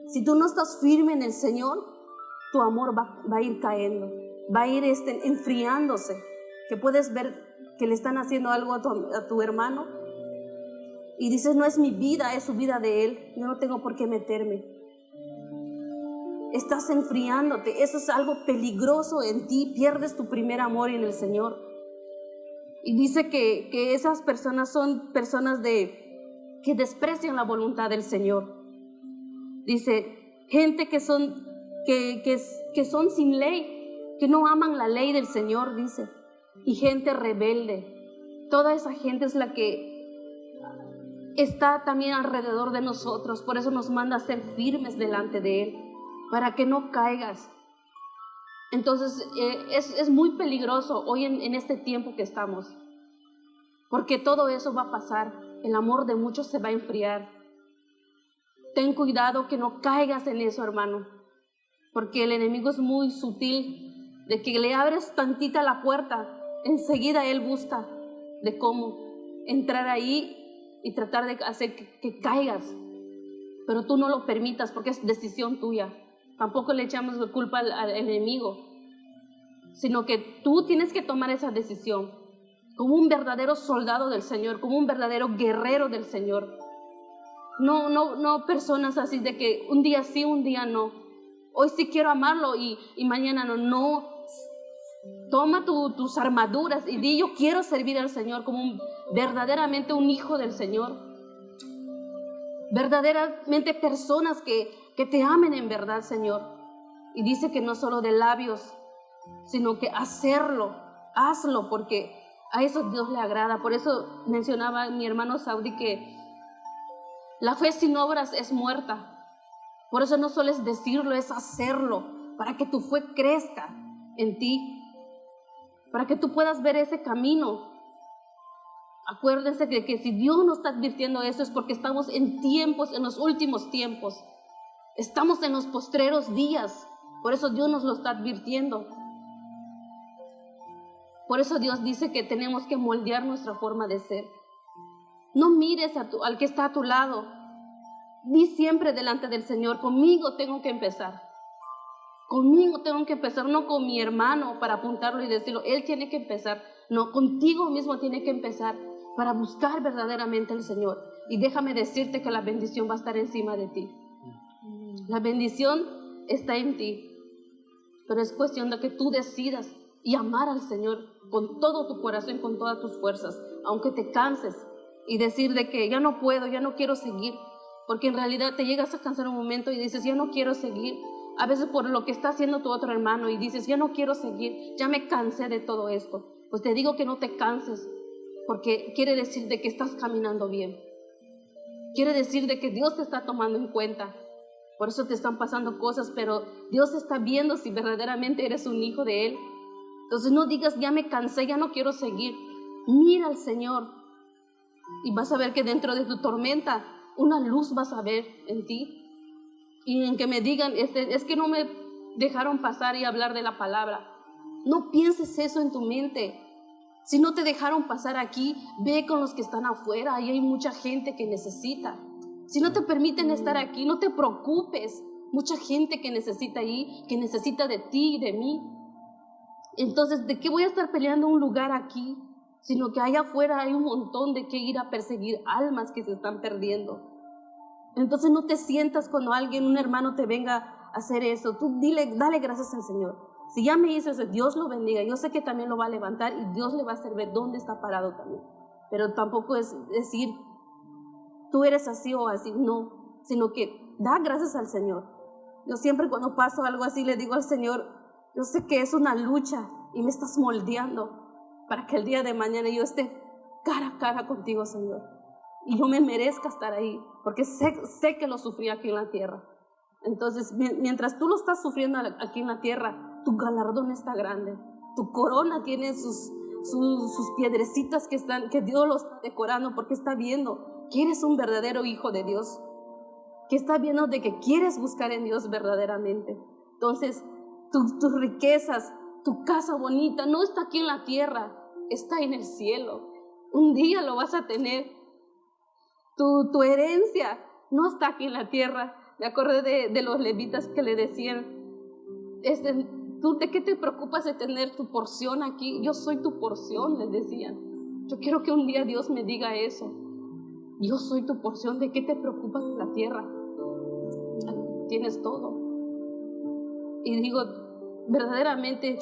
Speaker 3: si tú no estás firme en el Señor, tu amor va a ir cayendo, va a ir enfriándose, que puedes ver que le están haciendo algo a tu hermano y dices, no es mi vida, es su vida de él, yo no tengo por qué meterme. Estás enfriándote, eso es algo peligroso en ti, pierdes tu primer amor en el Señor. Y dice que esas personas son personas que desprecian la voluntad del Señor. Dice, gente que son sin ley, que no aman la ley del Señor, dice, y gente rebelde. Toda esa gente es la que está también alrededor de nosotros, por eso nos manda a ser firmes delante de Él, para que no caigas. Entonces es muy peligroso hoy en este tiempo que estamos, porque todo eso va a pasar, el amor de muchos se va a enfriar. Ten cuidado que no caigas en eso, hermano, porque el enemigo es muy sutil, de que le abres tantita la puerta, enseguida él busca de cómo entrar ahí y tratar de hacer que caigas, pero tú no lo permitas porque es decisión tuya. Tampoco le echamos la culpa al enemigo, sino que tú tienes que tomar esa decisión como un verdadero soldado del Señor, como un verdadero guerrero del Señor. No personas así de que un día sí, un día no. Hoy sí quiero amarlo y mañana no. No, toma tus armaduras y di, yo quiero servir al Señor como verdaderamente un hijo del Señor. Verdaderamente personas que te amen en verdad, Señor. Y dice que no solo de labios, sino que hazlo, porque a eso Dios le agrada. Por eso mencionaba mi hermano Saudi que la fe sin obras es muerta. Por eso no solo es decirlo, es hacerlo, para que tu fe crezca en ti, para que tú puedas ver ese camino. Acuérdense que si Dios nos está advirtiendo eso es porque estamos en los últimos tiempos. Estamos en los postreros días. Por eso Dios nos lo está advirtiendo. Por eso Dios dice que tenemos que moldear nuestra forma de ser. No mires al que está a tu lado. Di siempre delante del Señor, conmigo tengo que empezar. Conmigo tengo que empezar, no con mi hermano para apuntarlo y decirlo, él tiene que empezar. No, contigo mismo tiene que empezar para buscar verdaderamente al Señor. Y déjame decirte que la bendición va a estar encima de ti. La bendición está en ti. Pero es cuestión de que tú decidas y amar al Señor con todo tu corazón, con todas tus fuerzas, aunque te canses y decir de que ya no puedo, ya no quiero seguir, porque en realidad te llegas a cansar un momento y dices, ya no quiero seguir, a veces por lo que está haciendo tu otro hermano y dices, ya no quiero seguir, ya me cansé de todo esto. Pues te digo que no te canses, porque quiere decir de que estás caminando bien, quiere decir de que Dios te está tomando en cuenta. Por eso te están pasando cosas, pero Dios está viendo si verdaderamente eres un hijo de Él. Entonces no digas, ya me cansé, ya no quiero seguir. Mira al Señor y vas a ver que dentro de tu tormenta una luz vas a ver en ti. Y en que me digan, es que no me dejaron pasar y hablar de la palabra. No pienses eso en tu mente. Si no te dejaron pasar aquí, ve con los que están afuera. Ahí hay mucha gente que necesita. Si no te permiten estar aquí, no te preocupes. Mucha gente que necesita ahí, que necesita de ti y de mí. Entonces, ¿de qué voy a estar peleando un lugar aquí? Sino que allá afuera hay un montón de que ir a perseguir almas que se están perdiendo. Entonces no te sientas cuando un hermano te venga a hacer eso. Tú dale gracias al Señor. Si ya me hizo eso, Dios lo bendiga. Yo sé que también lo va a levantar y Dios le va a hacer ver dónde está parado también. Pero tampoco es decir, tú eres así o así, no, sino que da gracias al Señor. Yo siempre cuando paso algo así le digo al Señor, yo sé que es una lucha y me estás moldeando para que el día de mañana yo esté cara a cara contigo, Señor, y yo me merezca estar ahí, porque sé que lo sufrí aquí en la tierra. Entonces, mientras tú lo estás sufriendo aquí en la tierra, tu galardón está grande, tu corona tiene sus piedrecitas que Dios los está decorando, porque está viendo que eres un verdadero hijo de Dios, que está viendo de que quieres buscar en Dios verdaderamente. Entonces, tus riquezas, tu casa bonita, no está aquí en la tierra, está en el cielo. Un día lo vas a tener. Tu herencia no está aquí en la tierra. Me acordé de los levitas que le decían, ¿tú de qué te preocupas de tener tu porción aquí? Yo soy tu porción, les decían. Yo quiero que un día Dios me diga eso. Yo soy tu porción, ¿de qué te preocupas de la tierra? Tienes todo. Y digo, verdaderamente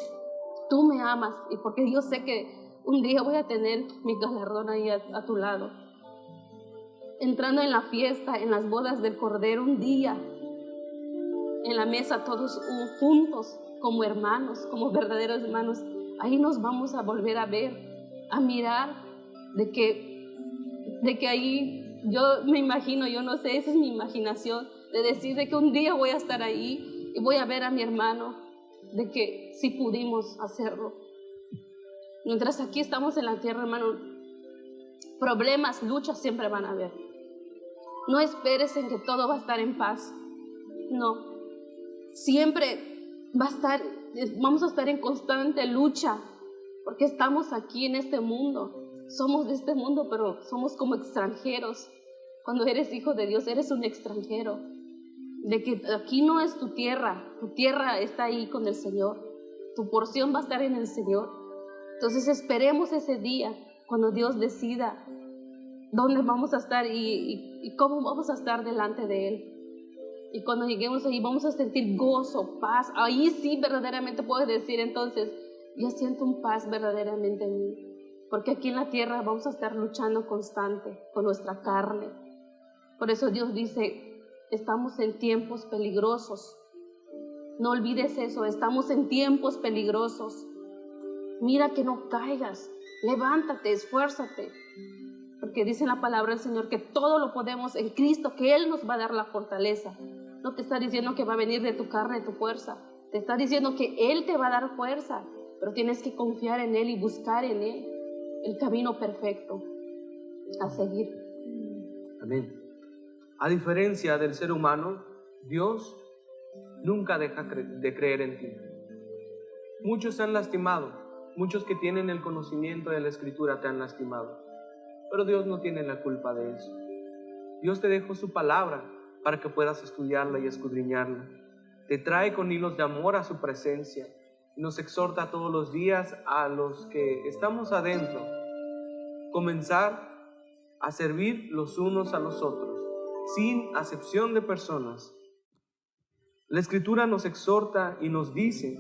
Speaker 3: tú me amas, y porque yo sé que un día voy a tener mi galardón ahí a tu lado. Entrando en la fiesta, en las bodas del Cordero, un día, en la mesa todos juntos, como hermanos, como verdaderos hermanos, ahí nos vamos a volver a ver, a mirar, de que ahí, yo me imagino, yo no sé, esa es mi imaginación, de decir de que un día voy a estar ahí y voy a ver a mi hermano, de que sí pudimos hacerlo. Mientras aquí estamos en la tierra, hermano, problemas, luchas siempre van a haber. No esperes en que todo va a estar en paz. No. Siempre vamos a estar en constante lucha, porque estamos aquí en este mundo. Somos de este mundo, pero somos como extranjeros. Cuando eres hijo de Dios, eres un extranjero. De que aquí no es tu tierra está ahí con el Señor. Tu porción va a estar en el Señor. Entonces esperemos ese día cuando Dios decida dónde vamos a estar y cómo vamos a estar delante de Él. Y cuando lleguemos ahí vamos a sentir gozo, paz. Ahí sí verdaderamente puedo decir entonces, yo siento un paz verdaderamente en mí. Porque aquí en la tierra vamos a estar luchando constante con nuestra carne. Por eso Dios dice, estamos en tiempos peligrosos. No olvides eso, estamos en tiempos peligrosos. Mira que no caigas, levántate, esfuérzate. Porque dice en la palabra del Señor que todo lo podemos en Cristo, que Él nos va a dar la fortaleza. No te está diciendo que va a venir de tu carne, de tu fuerza. Te está diciendo que Él te va a dar fuerza, pero tienes que confiar en Él y buscar en Él el camino perfecto a seguir.
Speaker 1: Amén. A diferencia del ser humano, Dios nunca deja de creer en ti. Muchos se han lastimado, muchos que tienen el conocimiento de la Escritura te han lastimado, pero Dios no tiene la culpa de eso. Dios te dejó su palabra para que puedas estudiarla y escudriñarla. Te trae con hilos de amor a su presencia y nos exhorta todos los días a los que estamos adentro, comenzar a servir los unos a los otros, sin acepción de personas. La Escritura nos exhorta y nos dice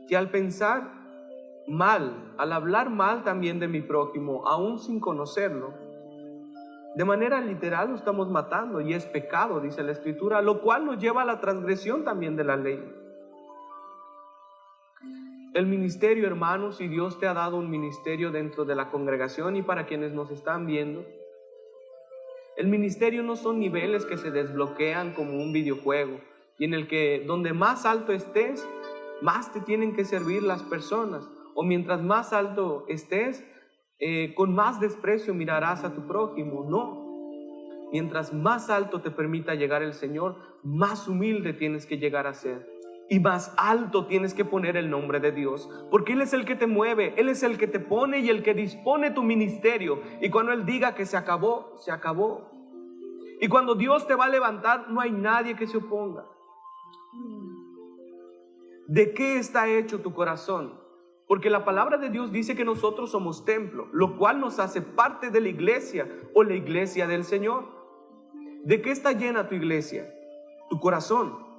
Speaker 1: que al pensar mal, al hablar mal también de mi prójimo, aún sin conocerlo, de manera literal lo estamos matando y es pecado, dice la Escritura, lo cual nos lleva a la transgresión también de la ley. El ministerio, hermanos, y Dios te ha dado un ministerio dentro de la congregación y para quienes nos están viendo, el ministerio no son niveles que se desbloquean como un videojuego y en el que donde más alto estés, más te tienen que servir las personas, o mientras más alto estés, con más desprecio mirarás a tu prójimo. No, mientras más alto te permita llegar el Señor, más humilde tienes que llegar a ser y más alto tienes que poner el nombre de Dios, porque Él es el que te mueve, Él es el que te pone y el que dispone tu ministerio, y cuando Él diga que se acabó, se acabó. Y cuando Dios te va a levantar, no hay nadie que se oponga. ¿De qué está hecho tu corazón? Porque la palabra de Dios dice que nosotros somos templo, lo cual nos hace parte de la iglesia o la iglesia del Señor. ¿De qué está llena tu iglesia? Tu corazón.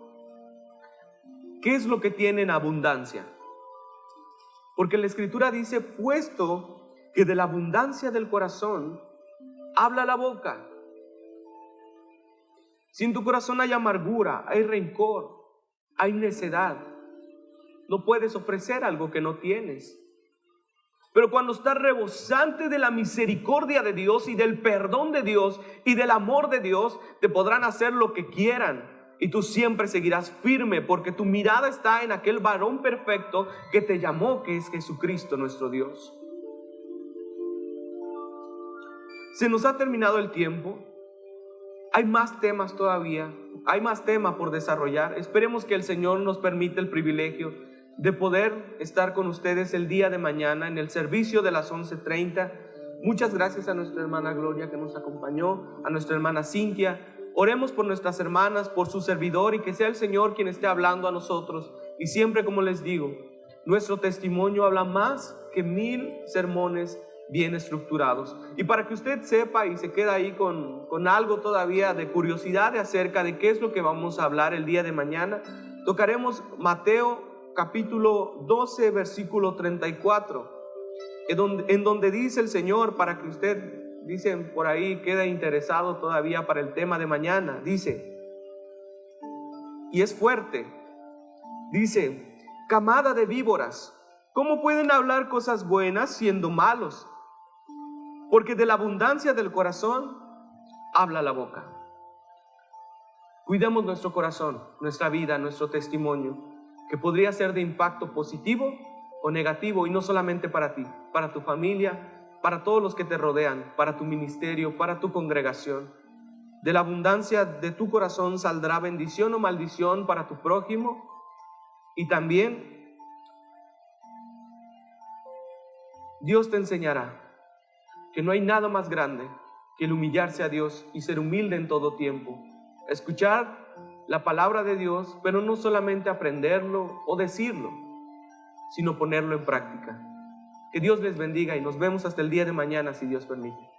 Speaker 1: ¿Qué es lo que tiene en abundancia? Porque la Escritura dice, puesto que de la abundancia del corazón habla la boca. Si en tu corazón hay amargura, hay rencor, hay necedad, no puedes ofrecer algo que no tienes. Pero cuando estás rebosante de la misericordia de Dios y del perdón de Dios y del amor de Dios, te podrán hacer lo que quieran y tú siempre seguirás firme, porque tu mirada está en aquel varón perfecto que te llamó, que es Jesucristo nuestro Dios. Se nos ha terminado el tiempo. Hay más temas todavía, hay más temas por desarrollar. Esperemos que el Señor nos permita el privilegio de poder estar con ustedes el día de mañana en el servicio de las 11:30. Muchas gracias a nuestra hermana Gloria que nos acompañó, a nuestra hermana Cintia. Oremos por nuestras hermanas, por su servidor, y que sea el Señor quien esté hablando a nosotros. Y siempre, como les digo, nuestro testimonio habla más que 1000 sermones bien estructurados. Y para que usted sepa y se quede ahí con algo todavía de curiosidad acerca de qué es lo que vamos a hablar el día de mañana, tocaremos Mateo capítulo 12 versículo 34, en donde dice el Señor, para que usted, dicen por ahí, quede interesado todavía para el tema de mañana, dice, y es fuerte, dice, camada de víboras, ¿cómo pueden hablar cosas buenas siendo malos? Porque de la abundancia del corazón habla la boca. Cuidemos nuestro corazón, nuestra vida, nuestro testimonio, que podría ser de impacto positivo o negativo, y no solamente para ti, para tu familia, para todos los que te rodean, para tu ministerio, para tu congregación. De la abundancia de tu corazón saldrá bendición o maldición para tu prójimo, y también Dios te enseñará que no hay nada más grande que el humillarse a Dios y ser humilde en todo tiempo. Escuchar la palabra de Dios, pero no solamente aprenderlo o decirlo, sino ponerlo en práctica. Que Dios les bendiga y nos vemos hasta el día de mañana, si Dios permite.